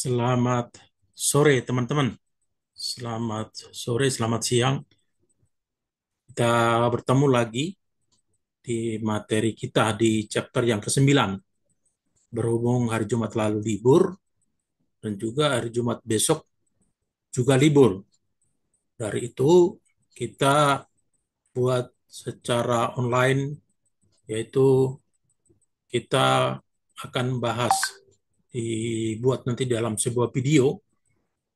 Selamat sore teman-teman. Selamat sore, selamat siang. Kita bertemu lagi di materi kita di chapter yang ke-9. Berhubung hari Jumat lalu libur dan juga hari Jumat besok juga libur. Dari itu kita buat secara online, yaitu kita akan bahas, dibuat nanti dalam sebuah video,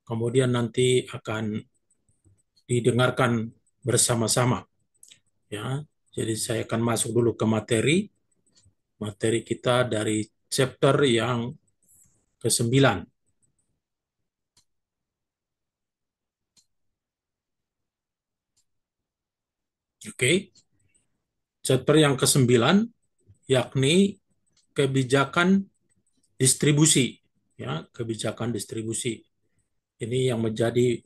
kemudian nanti akan didengarkan bersama-sama. Ya, jadi saya akan masuk dulu ke materi kita dari chapter yang ke-9. Oke, chapter yang ke-9 yakni kebijakan distribusi. Ya, kebijakan distribusi. Ini yang menjadi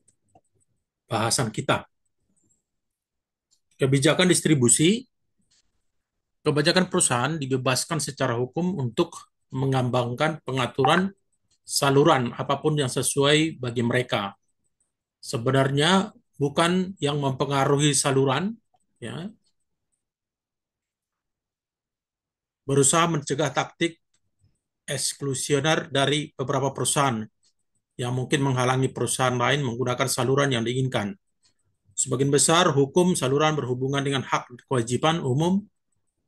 bahasan kita. Kebijakan distribusi, kebijakan perusahaan dibebaskan secara hukum untuk mengembangkan pengaturan saluran apapun yang sesuai bagi mereka. Sebenarnya bukan yang mempengaruhi saluran, ya, berusaha mencegah taktik eksklusioner dari beberapa perusahaan yang mungkin menghalangi perusahaan lain menggunakan saluran yang diinginkan. Sebagian besar hukum saluran berhubungan dengan hak dan kewajiban umum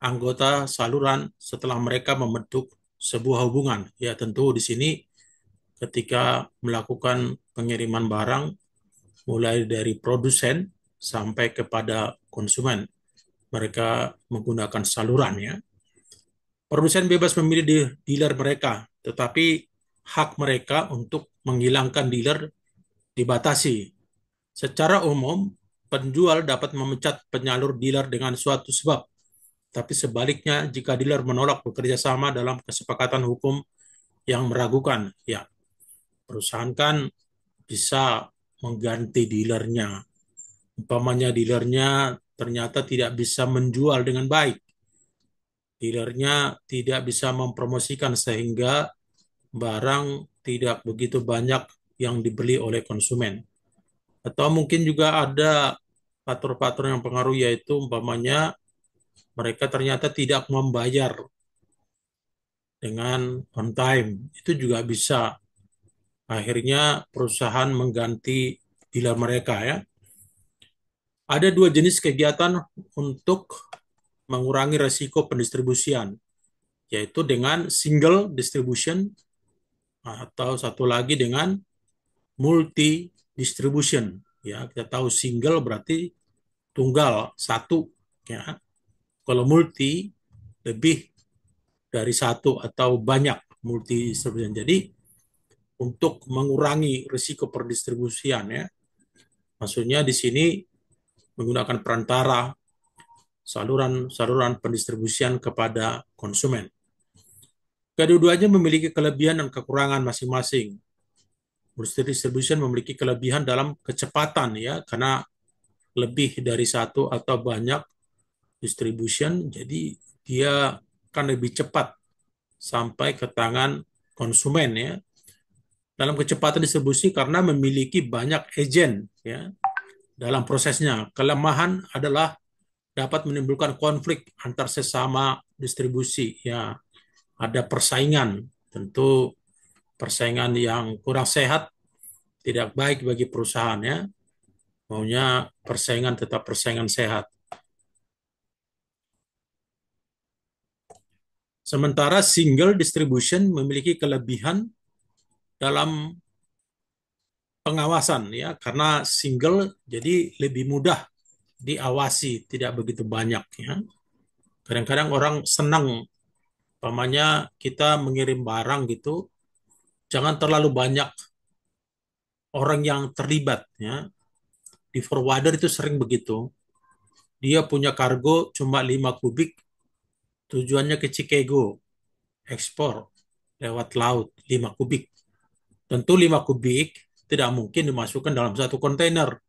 anggota saluran setelah mereka membentuk sebuah hubungan. Ya, tentu di sini ketika melakukan pengiriman barang mulai dari produsen sampai kepada konsumen, mereka menggunakan saluran, ya. Produsen bebas memilih dealer mereka, tetapi hak mereka untuk menghilangkan dealer dibatasi. Secara umum, penjual dapat memecat penyalur dealer dengan suatu sebab, tapi sebaliknya jika dealer menolak bekerja sama dalam kesepakatan hukum yang meragukan, ya, perusahaan kan bisa mengganti dealernya. Umpamanya dealernya ternyata tidak bisa menjual dengan baik, dealernya tidak bisa mempromosikan sehingga barang tidak begitu banyak yang dibeli oleh konsumen. Atau mungkin juga ada faktor-faktor yang pengaruh, yaitu umpamanya mereka ternyata tidak membayar dengan on time. Itu juga bisa akhirnya perusahaan mengganti dealer mereka, ya. Ada dua jenis kegiatan untuk mengurangi resiko pendistribusian, yaitu dengan single distribution atau satu lagi dengan multi distribution. Ya, kita tahu single berarti tunggal satu, ya. Kalau multi lebih dari satu atau banyak multi distribution. Jadi untuk mengurangi risiko perdistribusian, ya, maksudnya di sini menggunakan perantara saluran-saluran pendistribusian kepada konsumen. Kedua-duanya memiliki kelebihan dan kekurangan masing-masing. Multi distribution memiliki kelebihan dalam kecepatan, ya, karena lebih dari satu atau banyak distribution, jadi dia akan lebih cepat sampai ke tangan konsumen, ya. Dalam kecepatan distribusi karena memiliki banyak agen, ya, dalam prosesnya. Kelemahan adalah dapat menimbulkan konflik antar sesama distribusi, ya. Ada persaingan, tentu persaingan yang kurang sehat, tidak baik bagi perusahaan, ya. Maunya persaingan tetap persaingan sehat. Sementara single distribution memiliki kelebihan dalam pengawasan, ya, karena single jadi lebih mudah diawasi, tidak begitu banyak, ya. Kadang-kadang orang senang, umpamanya kita mengirim barang gitu, jangan terlalu banyak orang yang terlibat, ya. Di forwarder itu sering begitu. Dia punya kargo cuma 5 kubik, tujuannya ke Chicago, ekspor lewat laut 5 kubik. Tentu 5 kubik tidak mungkin dimasukkan dalam satu kontainer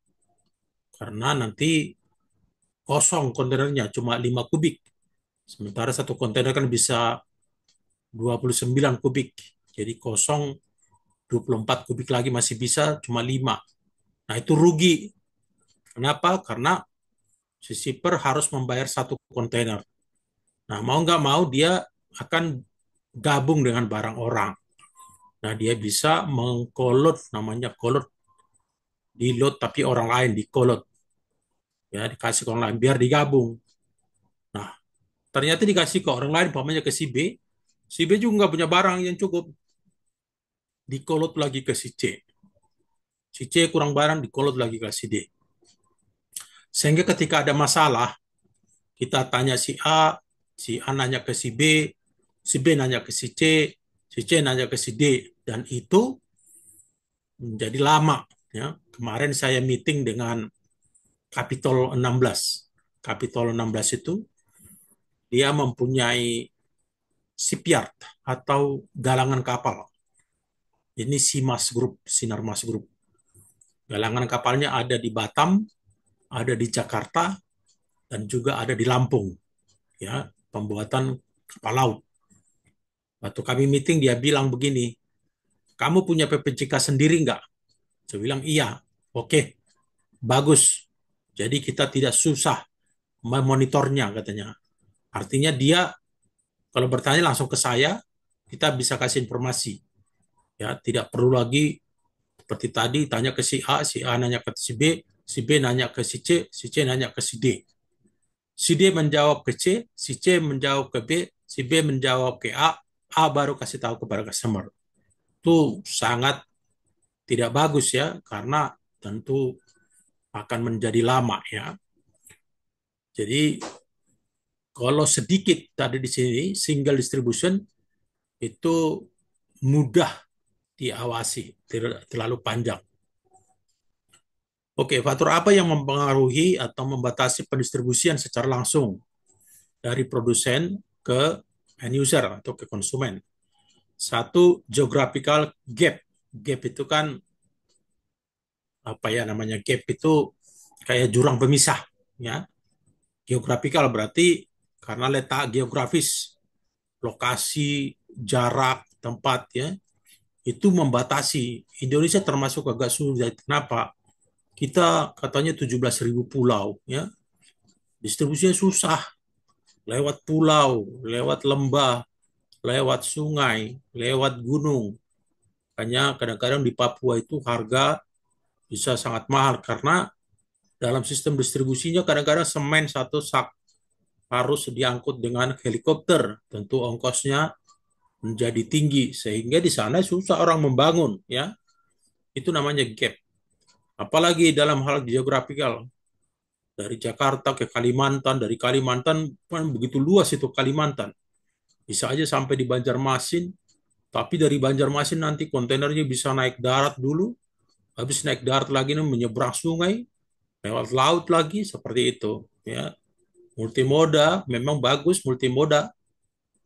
karena nanti kosong kontainernya, cuma 5 kubik. Sementara satu kontainer kan bisa 29 kubik. Jadi kosong 24 kubik lagi masih bisa cuma 5. Nah, itu rugi. Kenapa? Karena si shipper harus membayar satu kontainer. Nah, mau nggak mau dia akan gabung dengan barang orang. Nah, dia bisa mengkolot, namanya kolot, di load tapi orang lain di kolot. Ya, dikasih ke orang lain biar digabung. Nah, ternyata dikasih ke orang lain, umpamanya ke si B juga nggak punya barang yang cukup, dikolot lagi ke si C. Si C kurang barang, dikolot lagi ke si D. Sehingga ketika ada masalah, kita tanya si A nanya ke si B nanya ke si C nanya ke si D, dan itu menjadi lama. Ya. Kemarin saya meeting dengan Kapitol 16. Kapitol 16 itu dia mempunyai shipyard atau galangan kapal. Ini Simas Group, Sinar Mas Group. Galangan kapalnya ada di Batam, ada di Jakarta, dan juga ada di Lampung. Ya, pembuatan kapal laut. Waktu kami meeting dia bilang begini, kamu punya PPJK sendiri nggak? Saya bilang iya. Oke, bagus. Jadi kita tidak susah memonitornya katanya. Artinya dia kalau bertanya langsung ke saya, kita bisa kasih informasi. Ya, tidak perlu lagi seperti tadi tanya ke si A nanya ke si B nanya ke si C nanya ke si D. Si D menjawab ke si C menjawab ke B, si B menjawab ke A baru kasih tahu kepada customer. Itu sangat tidak bagus ya, karena tentu akan menjadi lama ya. Jadi kalau sedikit tadi di sini single distribution itu mudah diawasi, tidak terlalu panjang. Oke, faktor apa yang mempengaruhi atau membatasi pendistribusian secara langsung dari produsen ke end user atau ke konsumen? Satu, geographical gap. Gap itu kan apa ya namanya? Gap itu kayak jurang pemisah, ya. Geographical berarti karena letak geografis, lokasi, jarak, tempat, ya, itu membatasi. Indonesia termasuk agak sulit. Kenapa? Kita katanya 17.000 pulau, ya. Distribusinya susah. Lewat pulau, lewat lembah, lewat sungai, lewat gunung. Makanya kadang-kadang di Papua itu harga bisa sangat mahal karena dalam sistem distribusinya kadang-kadang semen satu sak harus diangkut dengan helikopter. Tentu ongkosnya menjadi tinggi sehingga di sana susah orang membangun, ya. Itu namanya gap. Apalagi dalam hal geografikal, dari Jakarta ke Kalimantan, dari Kalimantan kan begitu luas itu Kalimantan. Bisa aja sampai di Banjarmasin, tapi dari Banjarmasin nanti kontainernya bisa naik darat dulu, habis naik darat lagi menyeberang sungai, lewat laut lagi, seperti itu. Ya, multimoda memang bagus, multimoda.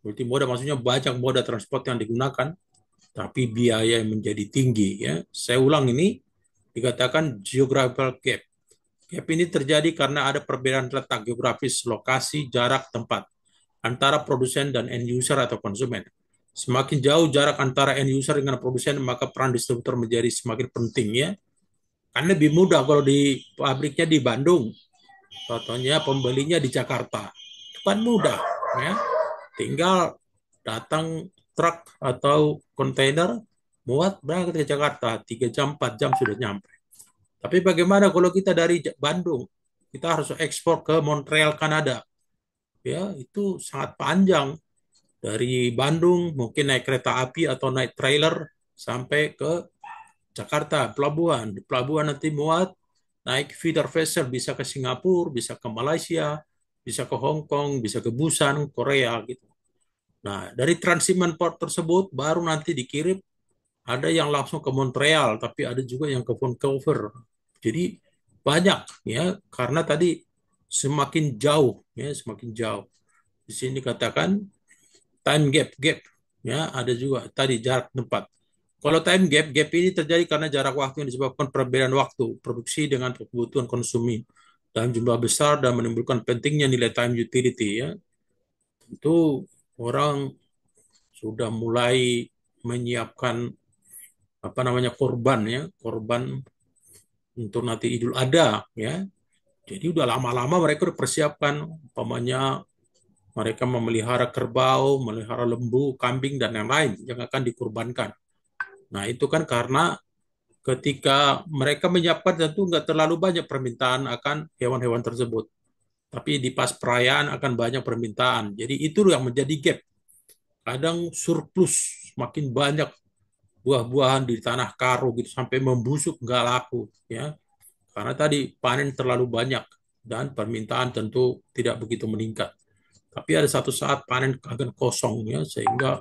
Multimoda maksudnya banyak moda transport yang digunakan, tapi biaya yang menjadi tinggi. Ya, saya ulang ini dikatakan geographical gap. Gap ini terjadi karena ada perbedaan letak geografis, lokasi, jarak, tempat antara produsen dan end user atau konsumen. Semakin jauh jarak antara end user dengan produsen, maka peran distributor menjadi semakin penting ya. Kan lebih mudah kalau di pabriknya di Bandung, contohnya pembelinya di Jakarta. Itu kan mudah ya. Tinggal datang truk atau kontainer muat berangkat ke Jakarta, 3 jam 4 jam sudah nyampe. Tapi bagaimana kalau kita dari Bandung, kita harus ekspor ke Montreal, Kanada. Ya, itu sangat panjang. Dari Bandung mungkin naik kereta api atau naik trailer sampai ke Jakarta, pelabuhan. Di pelabuhan nanti muat, naik feeder vessel bisa ke Singapura, bisa ke Malaysia, bisa ke Hong Kong, bisa ke Busan, Korea gitu. Nah, dari transhipment port tersebut baru nanti dikirim, ada yang langsung ke Montreal, tapi ada juga yang ke Vancouver. Jadi banyak ya, karena tadi semakin jauh ya, semakin jauh. Di sini katakan time gap ya, ada juga tadi jarak tempat. Kalau time gap ini terjadi karena jarak waktu yang disebabkan perbedaan waktu produksi dengan kebutuhan konsumen dalam jumlah besar dan menimbulkan pentingnya nilai time utility ya. Itu orang sudah mulai menyiapkan apa namanya korban ya, korban untuk nanti Idul Adha ya. Jadi udah lama-lama mereka udah persiapkan, umpamanya mereka memelihara kerbau, memelihara lembu, kambing dan yang lain yang akan dikurbankan. Nah itu kan karena ketika mereka menyiapkan tentu nggak terlalu banyak permintaan akan hewan-hewan tersebut. Tapi di pas perayaan akan banyak permintaan. Jadi itu yang menjadi gap. Kadang surplus, makin banyak buah-buahan di tanah karo gitu sampai membusuk nggak laku ya. Karena tadi panen terlalu banyak dan permintaan tentu tidak begitu meningkat. Tapi ada satu saat panen akan kosong ya sehingga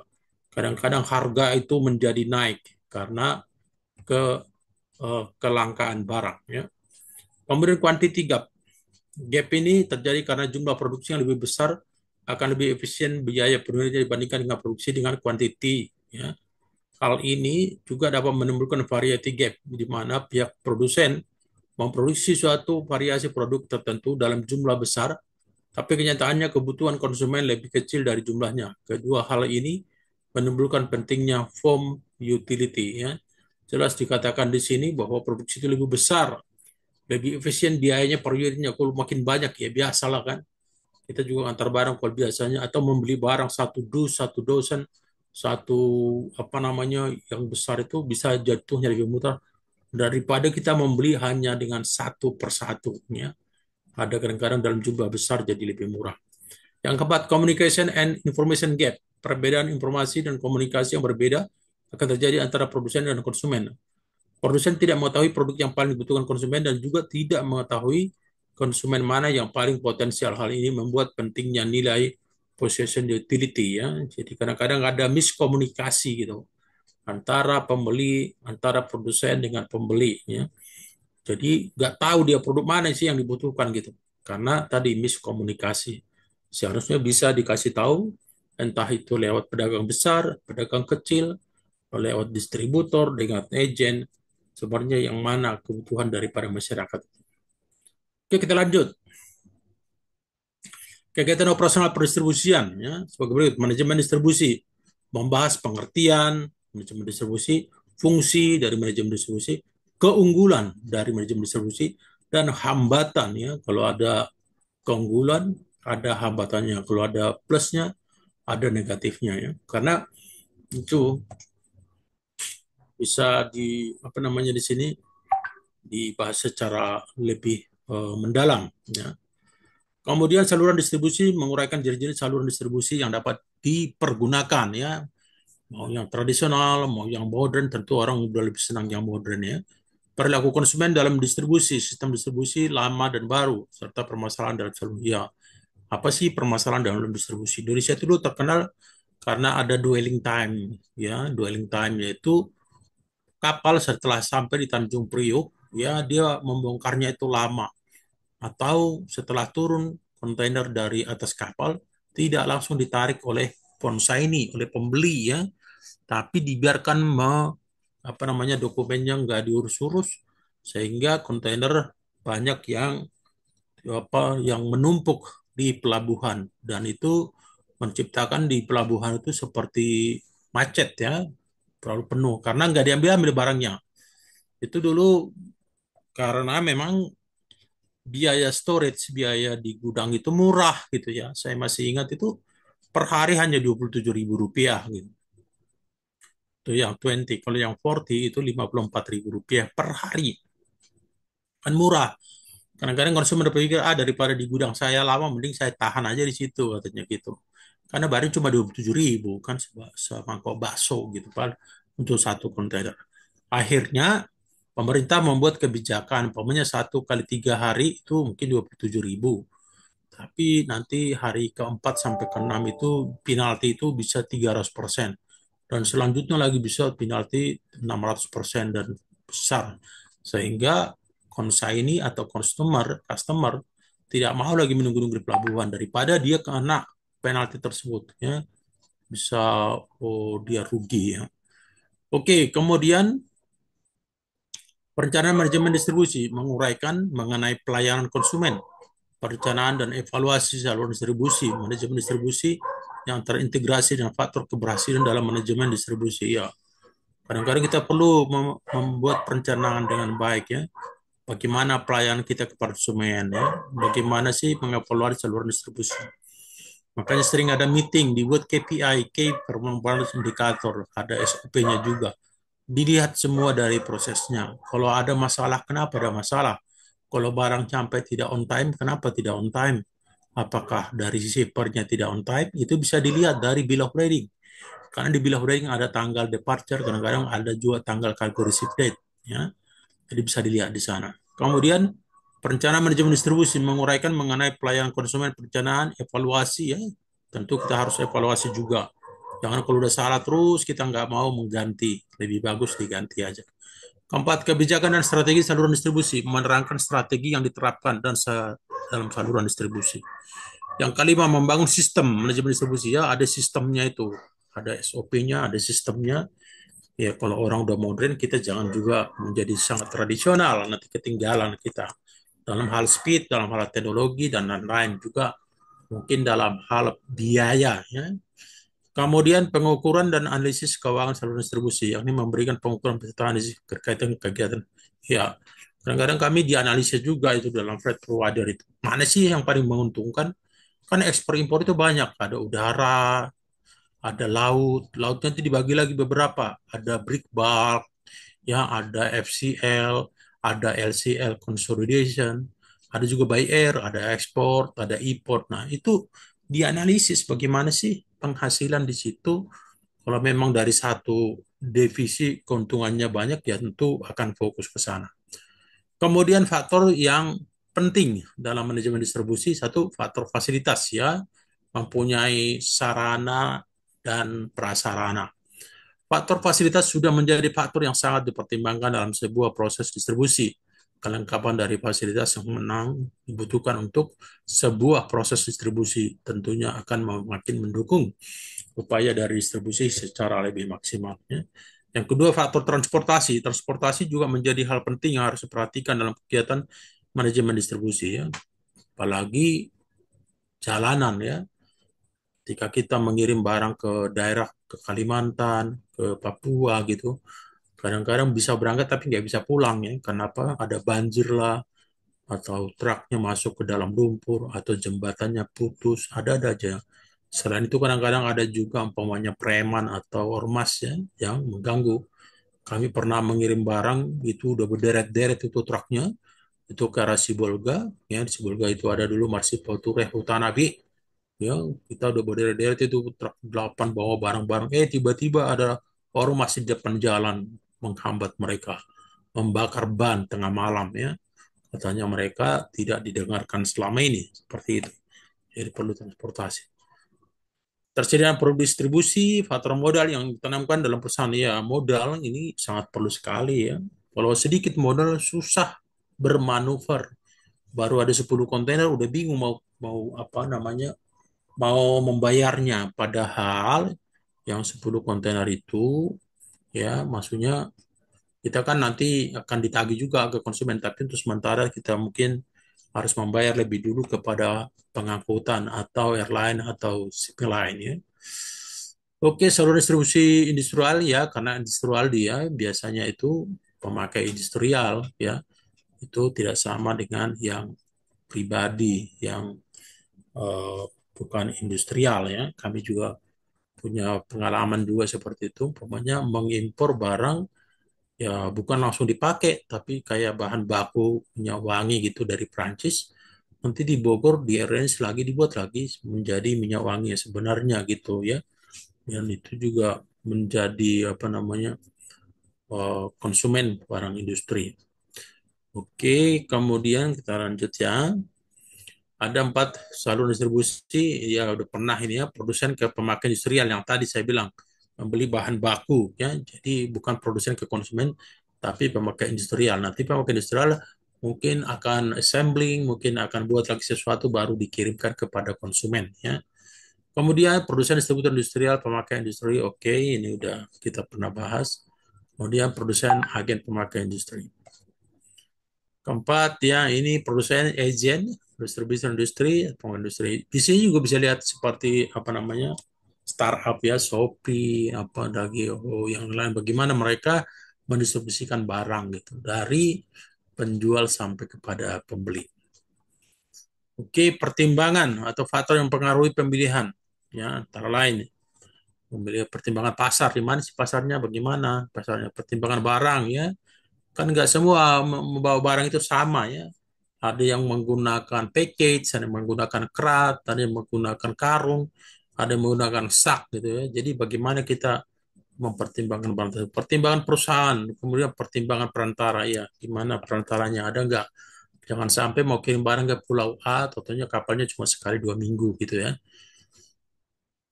kadang-kadang harga itu menjadi naik karena ke kelangkaan barang ya. Kemudian quantity gap. Gap ini terjadi karena jumlah produksi yang lebih besar akan lebih efisien biaya penurunannya dibandingkan dengan produksi dengan quantity ya. Hal ini juga dapat menimbulkan variety gap di mana pihak produsen memproduksi suatu variasi produk tertentu dalam jumlah besar, tapi kenyataannya kebutuhan konsumen lebih kecil dari jumlahnya. Kedua hal ini menimbulkan pentingnya form utility ya. Jelas dikatakan di sini bahwa produksi itu lebih besar, lebih efisien biayanya per unitnya. Kalau makin banyak ya biasalah kan. Kita juga antar barang kalau biasanya atau membeli barang satu dosen, satu apa namanya yang besar itu bisa jatuhnya lebih mudah daripada kita membeli hanya dengan satu persatu ya. Ada kadang-kadang dalam jumlah besar jadi lebih murah. Yang keempat, communication and information gap. Perbedaan informasi dan komunikasi yang berbeda akan terjadi antara produsen dan konsumen. Produsen tidak mengetahui produk yang paling dibutuhkan konsumen dan juga tidak mengetahui konsumen mana yang paling potensial. Hal ini membuat pentingnya nilai possession utility ya. Jadi kadang-kadang ada miskomunikasi gitu antara pembeli, antara produsen dengan pembeli ya. Jadi nggak tahu dia produk mana sih yang dibutuhkan gitu. Karena tadi miskomunikasi. Seharusnya bisa dikasih tahu entah itu lewat pedagang besar, pedagang kecil, lewat distributor, dengan agen, sebenarnya yang mana kebutuhan daripada masyarakat. Oke, kita lanjut. Kegiatan operasional pendistribusian ya, sebagai berikut. Manajemen distribusi membahas pengertian manajemen distribusi, fungsi dari manajemen distribusi, keunggulan dari manajemen distribusi, dan hambatan ya. Kalau ada keunggulan, ada hambatannya. Kalau ada plusnya, ada negatifnya ya. Karena itu bisa di apa namanya di sini dibahas secara lebih mendalam ya. Kemudian saluran distribusi menguraikan jenis-jenis saluran distribusi yang dapat dipergunakan ya. Mau yang tradisional, mau yang modern, tentu orang udah lebih senang yang modern ya. Perilaku konsumen dalam distribusi, sistem distribusi lama dan baru, serta permasalahan dalam saluran. Ya, apa sih permasalahan dalam distribusi? Indonesia itu dulu terkenal karena ada dwelling time ya. Dwelling time yaitu kapal setelah sampai di Tanjung Priok ya dia membongkarnya itu lama, atau setelah turun kontainer dari atas kapal tidak langsung ditarik oleh konsaini, oleh pembeli ya, tapi dibiarkan apa namanya dokumennya nggak diurus-urus sehingga kontainer banyak yang apa yang menumpuk di pelabuhan dan itu menciptakan di pelabuhan itu seperti macet ya, terlalu penuh karena nggak diambil-ambil barangnya. Itu dulu karena memang biaya storage, biaya di gudang itu murah gitu ya. Saya masih ingat itu per hari hanya 27 ribu rupiah gitu. Itu yang 20. Kalau yang 40 itu 54 ribu rupiah per hari. Kan murah. Kadang-kadang konsumen berpikir, ah daripada di gudang saya lama, mending saya tahan aja di situ, katanya gitu. Karena barang cuma 27 ribu, kan semangkok bakso gitu, Pak, untuk satu kontainer. Akhirnya, pemerintah membuat kebijakan, umpamanya 1 kali 3 hari itu mungkin 27 ribu. Tapi nanti hari keempat sampai keenam itu penalti itu bisa 300%. Dan selanjutnya lagi bisa penalti 600% dan besar. Sehingga konsaini atau customer tidak mau lagi menunggu-nunggu di pelabuhan daripada dia kena penalti tersebut ya, bisa dia rugi ya. Oke, kemudian perencanaan manajemen distribusi menguraikan mengenai pelayanan konsumen, perencanaan dan evaluasi saluran distribusi, manajemen distribusi yang terintegrasi dengan faktor keberhasilan dalam manajemen distribusi ya. Kadang-kadang kita perlu membuat perencanaan dengan baik ya. Bagaimana pelayanan kita kepada konsumen ya. Bagaimana sih mengevaluasi saluran distribusi. Makanya sering ada meeting, dibuat KPI, Key Performance Indicator, ada SOP-nya juga. Dilihat semua dari prosesnya. Kalau ada masalah, kenapa ada masalah? Kalau barang sampai tidak on time, kenapa tidak on time? Apakah dari shippernya tidak on time? Itu bisa dilihat dari bill of lading. Karena di bill of lading ada tanggal departure, kadang-kadang ada juga tanggal cargo receipt date. Ya. Jadi bisa dilihat di sana. Kemudian perencanaan manajemen distribusi menguraikan mengenai pelayanan konsumen, perencanaan, evaluasi ya. Tentu kita harus evaluasi juga. Jangan kalau udah salah terus kita nggak mau mengganti. Lebih bagus diganti aja. Keempat, kebijakan dan strategi saluran distribusi. Menerangkan strategi yang diterapkan dalam saluran distribusi. Yang kelima, membangun sistem manajemen distribusi. Ya, ada sistemnya itu. Ada SOP-nya, ada sistemnya. Ya, kalau orang udah modern, kita jangan juga menjadi sangat tradisional. Nanti ketinggalan kita. Dalam hal speed, dalam hal teknologi, dan lain-lain juga. Mungkin dalam hal biaya. Ya. Kemudian pengukuran dan analisis keuangan saluran distribusi, yakni memberikan pengukuran peserta analisis berkaitan kegiatan. Ya, kadang-kadang kami dianalisis juga itu dalam freight provider itu. Mana sih yang paling menguntungkan? Kan ekspor impor itu banyak, ada udara, ada laut, lautnya itu dibagi lagi beberapa, ada break bulk, ya ada FCL, ada LCL consolidation, ada juga buy air, ada ekspor, ada import. Nah, itu dianalisis bagaimana sih penghasilan di situ. Kalau memang dari satu divisi keuntungannya banyak, ya tentu akan fokus ke sana. Kemudian faktor yang penting dalam manajemen distribusi, satu faktor fasilitas ya, mempunyai sarana dan prasarana. Faktor fasilitas sudah menjadi faktor yang sangat dipertimbangkan dalam sebuah proses distribusi. Kelengkapan dari fasilitas yang menang dibutuhkan untuk sebuah proses distribusi tentunya akan makin mendukung upaya dari distribusi secara lebih maksimal. Ya. Yang kedua, faktor transportasi. Transportasi juga menjadi hal penting yang harus diperhatikan dalam kegiatan manajemen distribusi. Ya. Apalagi jalanan ya. Ketika kita mengirim barang ke daerah, ke Kalimantan, ke Papua gitu, kadang-kadang bisa berangkat tapi nggak bisa pulang ya. Kenapa? Ada banjir lah, atau truknya masuk ke dalam lumpur, atau jembatannya putus, ada aja. Selain itu kadang-kadang ada juga umpamanya preman atau ormas ya yang mengganggu. Kami pernah mengirim barang itu udah berderet-deret itu truknya itu ke arah Sibolga ya. Di Sibolga itu ada dulu Marsipol Tureh Hutanabi ya, kita udah berderet-deret itu truk 8 bawa barang-barang, tiba-tiba ada orang masih di depan jalan menghambat mereka, membakar ban tengah malam ya. Katanya mereka tidak didengarkan selama ini seperti itu, jadi perlu transportasi. Tersediaan produk distribusi, faktor modal yang ditanamkan dalam perusahaan. Ya, modal ini sangat perlu sekali ya. Kalau sedikit modal susah bermanuver. Baru ada 10 kontainer udah bingung mau mau apa namanya? Mau membayarnya. Padahal yang 10 kontainer itu ya maksudnya kita kan nanti akan ditagih juga ke konsumen, tapi untuk sementara kita mungkin harus membayar lebih dulu kepada pengangkutan atau airline atau shipping line ya. Oke, saluran distribusi industrial ya, karena industrial dia biasanya itu pemakai industrial ya, itu tidak sama dengan yang pribadi yang eh, bukan industrial ya. Kami juga punya pengalaman juga seperti itu, umpamanya mengimpor barang ya bukan langsung dipakai, tapi kayak bahan baku minyak wangi gitu dari Prancis, nanti di Bogor di arrange lagi, dibuat lagi menjadi minyak wangi ya sebenarnya gitu ya. Dan itu juga menjadi apa namanya konsumen barang industri. Oke, kemudian kita lanjut ya. Ada 4 saluran distribusi ya udah pernah ini ya, produsen ke pemakai industrial yang tadi saya bilang membeli bahan baku ya. Jadi bukan produsen ke konsumen tapi pemakai industrial. Nanti pemakai industrial mungkin akan assembling, mungkin akan buat lagi sesuatu baru dikirimkan kepada konsumen ya. Kemudian produsen distributor industrial, pemakai industri, oke, ini udah kita pernah bahas. Kemudian produsen agen pemakai industri. Keempat ya, ini produsen agen distribusi industri, pengindustri. Di sini juga bisa lihat seperti apa namanya startup ya, Shopee, apa Dagio, yang lain. Bagaimana mereka mendistribusikan barang gitu dari penjual sampai kepada pembeli. Oke, pertimbangan atau faktor yang mempengaruhi pemilihan ya antara lain memilih pertimbangan pasar, di mana sih pasarnya, bagaimana pasarnya, pertimbangan barang ya, kan nggak semua membawa barang itu sama ya, ada yang menggunakan package, ada yang menggunakan kerat, ada yang menggunakan karung, ada yang menggunakan sak gitu ya. Jadi bagaimana kita mempertimbangkan barang tersebut, pertimbangan perusahaan, kemudian pertimbangan perantara ya, gimana perantaranya, ada nggak, jangan sampai mau kirim barang ke pulau A, tentunya kapalnya cuma sekali 2 minggu gitu ya.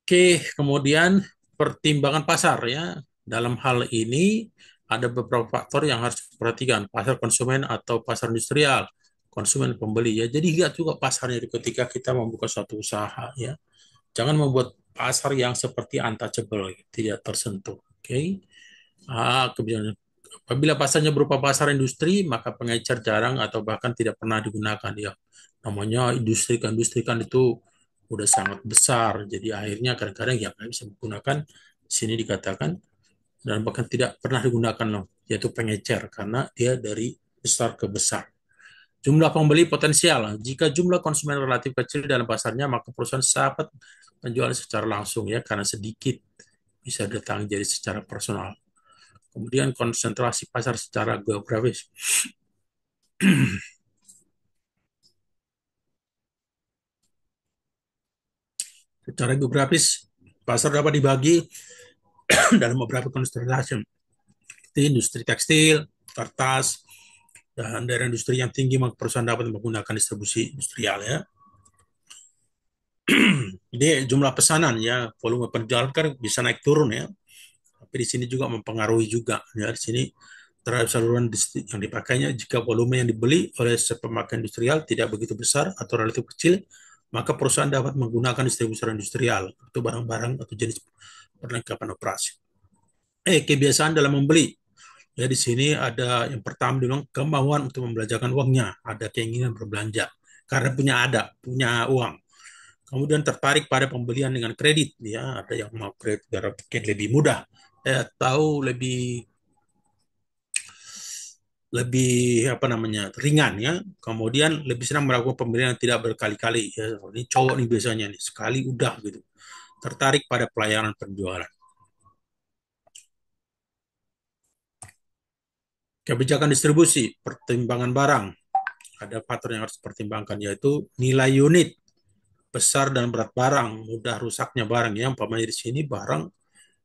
Oke, kemudian pertimbangan pasar ya. Dalam hal ini ada beberapa faktor yang harus diperhatikan, pasar konsumen atau pasar industrial, konsumen pembeli ya. Jadi lihat juga pasarnya ketika kita membuka suatu usaha ya. Jangan membuat pasar yang seperti untouchable, tidak tersentuh. Oke. Kemudian apabila pasarnya berupa pasar industri, maka pengecer jarang atau bahkan tidak pernah digunakan ya. Namanya industri kan itu udah sangat besar, jadi akhirnya kadang-kadang ya nggak bisa menggunakan. Di sini dikatakan dan bahkan tidak pernah digunakan loh, yaitu pengecer karena dia dari besar ke besar. Jumlah pembeli potensial. Jika jumlah konsumen relatif kecil dalam pasarnya, maka perusahaan dapat menjual secara langsung ya, karena sedikit bisa datang jadi secara personal. Kemudian konsentrasi pasar secara geografis. Secara geografis, pasar dapat dibagi dalam beberapa konsentrasi. Industri tekstil, kertas, dan daerah industri yang tinggi, maka perusahaan dapat menggunakan distribusi industrial ya. Jadi jumlah pesanan ya, volume penjualan kan bisa naik turun ya. Tapi di sini juga mempengaruhi juga ya. Di sini terhadap saluran yang dipakainya, jika volume yang dibeli oleh pemakaian industrial tidak begitu besar atau relatif kecil, maka perusahaan dapat menggunakan distribusi industrial untuk barang-barang atau jenis perlengkapan operasi. Kebiasaan dalam membeli. Ya, di sini ada yang pertama bilang kemauan untuk membelanjakan uangnya, ada keinginan berbelanja karena punya uang. Kemudian tertarik pada pembelian dengan kredit, ya ada yang mau kredit biar mungkin lebih mudah, tahu lebih lebih apa namanya ringan ya. Kemudian lebih senang melakukan pembelian yang tidak berkali-kali. Ya, ini cowok nih biasanya nih sekali udah gitu. Tertarik pada pelayanan penjualan. Kebijakan distribusi, pertimbangan barang. Ada faktor yang harus dipertimbangkan yaitu nilai unit, besar dan berat barang, mudah rusaknya barang ya. Umpamanya di sini barang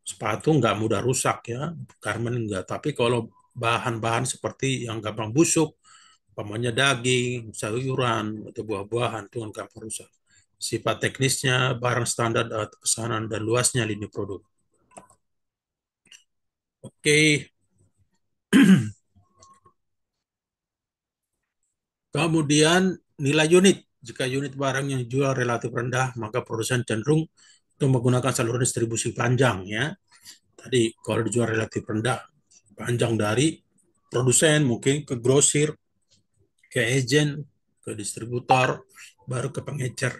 sepatu nggak mudah rusak ya, garment enggak. Tapi kalau bahan-bahan seperti yang gampang busuk, umpamanya daging, sayuran, atau buah-buahan itu kan gampang rusak. Sifat teknisnya, barang standar, pesanan, dan luasnya lini produk. Oke, kemudian nilai unit. Jika unit barang yang dijual relatif rendah, maka produsen cenderung untuk menggunakan saluran distribusi panjang ya. Tadi kalau dijual relatif rendah, panjang dari produsen mungkin ke grosir, ke agen, ke distributor, baru ke pengecer.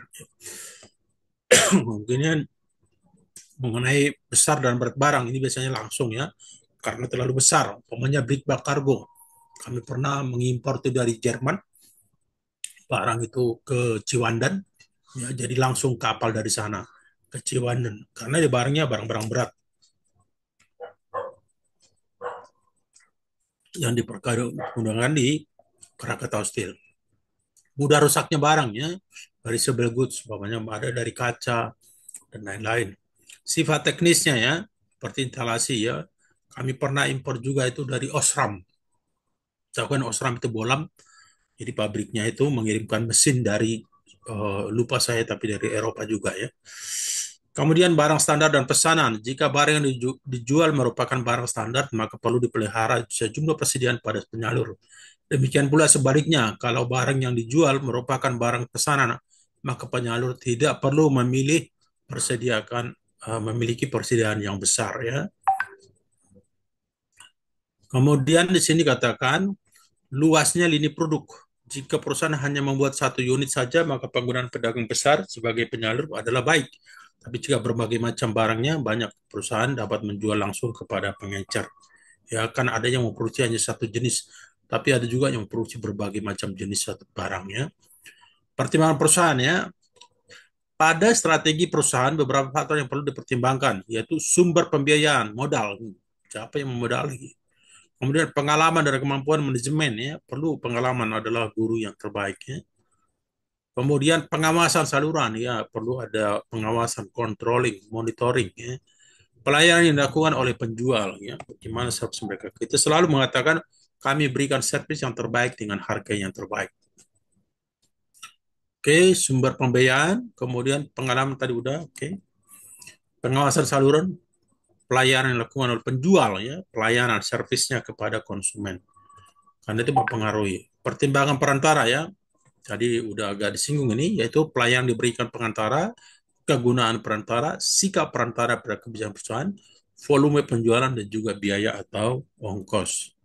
Mungkin mengenai besar dan berat barang ini biasanya langsung ya, karena terlalu besar. Umpamanya big bag cargo. Kami pernah mengimpor itu dari Jerman, barang itu ke Ciwandan, ya, jadi langsung kapal dari sana ke Ciwandan, karena di barangnya barang-barang berat yang dipergunakan di Krakatau Steel. Mudah rusaknya barangnya dari sebelah goods, umpamanya ada dari kaca dan lain-lain. Sifat teknisnya ya, seperti instalasi ya. Kami pernah impor juga itu dari Osram. Tahu kan Osram itu bolam, jadi pabriknya itu mengirimkan mesin dari lupa saya tapi dari Eropa juga ya. Kemudian barang standar dan pesanan. Jika barang yang dijual merupakan barang standar, maka perlu dipelihara sejumlah persediaan pada penyalur. Demikian pula sebaliknya, kalau barang yang dijual merupakan barang pesanan, maka penyalur tidak perlu memiliki persediaan yang besar ya. Kemudian di sini katakan luasnya lini produk. Jika perusahaan hanya membuat satu unit saja, maka penggunaan pedagang besar sebagai penyalur adalah baik. tapi juga berbagai macam barangnya. Banyak perusahaan dapat menjual langsung kepada pengecer. Ya kan ada yang memproduksi hanya satu jenis, tapi ada juga yang memproduksi berbagai macam jenis satu barangnya. Pertimbangan perusahaan ya, pada strategi perusahaan beberapa faktor yang perlu dipertimbangkan, yaitu sumber pembiayaan, modal. Siapa yang memodali? Kemudian pengalaman dan kemampuan manajemen ya, perlu pengalaman adalah guru yang terbaik ya. Kemudian pengawasan saluran ya, perlu ada pengawasan, controlling, monitoring ya. Pelayanan yang dilakukan oleh penjual ya, bagaimana service mereka. Kita selalu mengatakan kami berikan servis yang terbaik dengan harga yang terbaik. Oke, sumber pembiayaan, kemudian pengalaman tadi udah, oke. Pengawasan saluran, pelayanan yang dilakukan oleh penjual ya, pelayanan servisnya kepada konsumen. Karena itu mempengaruhi. Pertimbangan perantara ya, tadi udah agak disinggung ini, yaitu pelayanan diberikan perantara, kegunaan perantara, sikap perantara pada kebijakan perusahaan, volume penjualan dan juga biaya atau ongkos.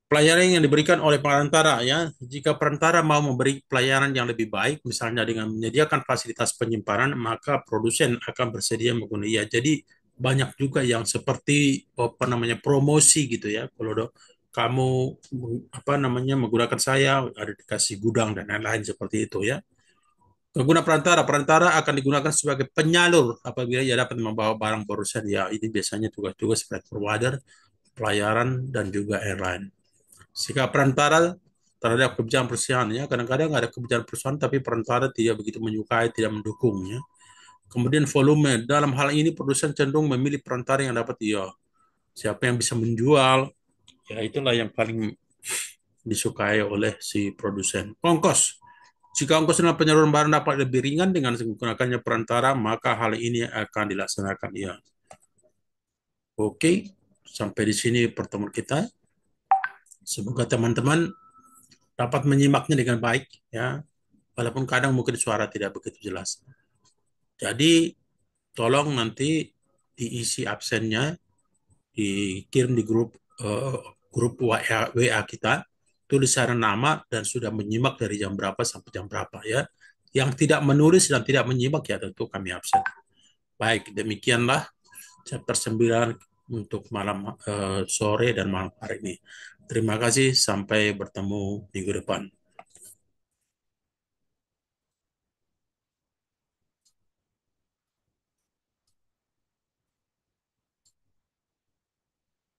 Pelayanan yang diberikan oleh perantara ya, jika perantara mau memberi pelayanan yang lebih baik, misalnya dengan menyediakan fasilitas penyimpanan, maka produsen akan bersedia menggunakan. Ya, jadi banyak juga yang seperti apa namanya promosi gitu ya. Kalau kamu apa namanya menggunakan saya, ada dikasih gudang dan lain-lain seperti itu ya. Pengguna perantara, perantara akan digunakan sebagai penyalur apabila ia dapat membawa barang barusan. Ya, ini biasanya tugas-tugas freight forwarder, pelayaran dan juga airline. Sikap perantara terhadap kebijakan perusahaan ya, kadang-kadang ada kebijakan perusahaan tapi perantara tidak begitu menyukai, tidak mendukungnya. Kemudian volume, dalam hal ini produsen cenderung memilih perantara yang dapat ya, siapa yang bisa menjual, ya itulah yang paling disukai oleh si produsen. Ongkos, jika ongkos dalam penyaluran barang dapat lebih ringan dengan menggunakannya perantara, maka hal ini akan dilaksanakan ya. Oke, sampai di sini pertemuan kita. Semoga teman-teman dapat menyimaknya dengan baik ya, walaupun kadang mungkin suara tidak begitu jelas. Jadi tolong nanti diisi absennya, dikirim di grup WA kita, tulisan nama dan sudah menyimak dari jam berapa sampai jam berapa ya. Yang tidak menulis dan tidak menyimak ya tentu kami absen. Baik, demikianlah chapter 9 untuk malam sore dan malam hari ini. Terima kasih, sampai bertemu minggu depan.